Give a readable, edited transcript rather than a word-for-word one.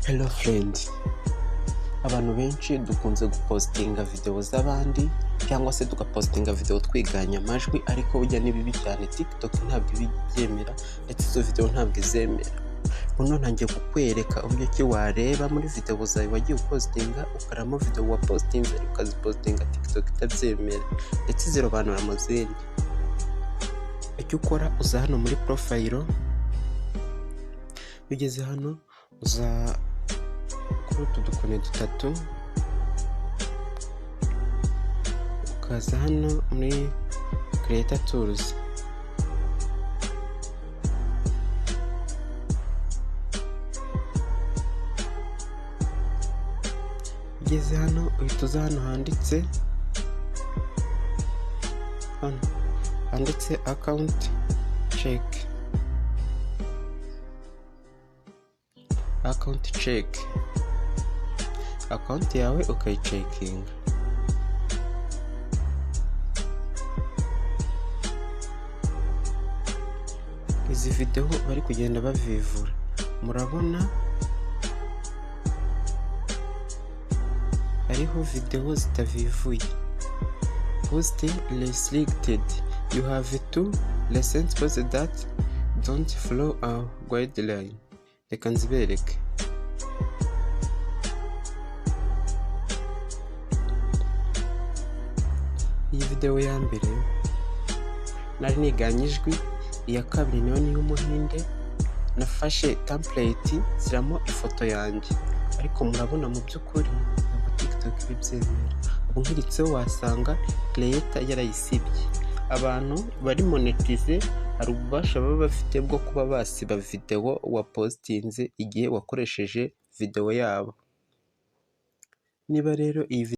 Hello friend, abantu benshi dukunze gupostinga video z'abandi cyangwa se tugapostinga video twiganya amajwi, ariko burya ni bibi cyane. TikTok ntabwo ibibyemera ndetse izo video ntabwo izemera. Buno ntangiye kukwereka uburyo ki wareba muri video zawe wagiye upostinga, ukaramo video wapostinze ukazipostinga TikTok itabyemera ndetse zirobanura mu zindi. Icyo ukora uza hano muri profile, ugeze hano uza kuri utu dukoni dutatu, ukaza hano muri creator tools, ugeze hano uhita uza hano handitse account check, account yawe ukayicekinga. Izi video bari kugenda bavivura, murabona hariho video zitavivuye. Post restricted, you have to license posts that don't follow our guideline. Reka nzibereke. Iyi video ya mbere nari niganye ijwi, iya kabiri niyo ni y'umuhinde, nafashe template ziramo ifoto yanjye, ariko murabona mu by'ukuri ntabwo TikTok ibibyemera. Ubu nkiritseho wasanga creator yarayisibye. Abantu bari monetize hari ububasha baba bafite bwo kuba basiba video wapostinze igihe wakoresheje video yabo. Niba rero iyi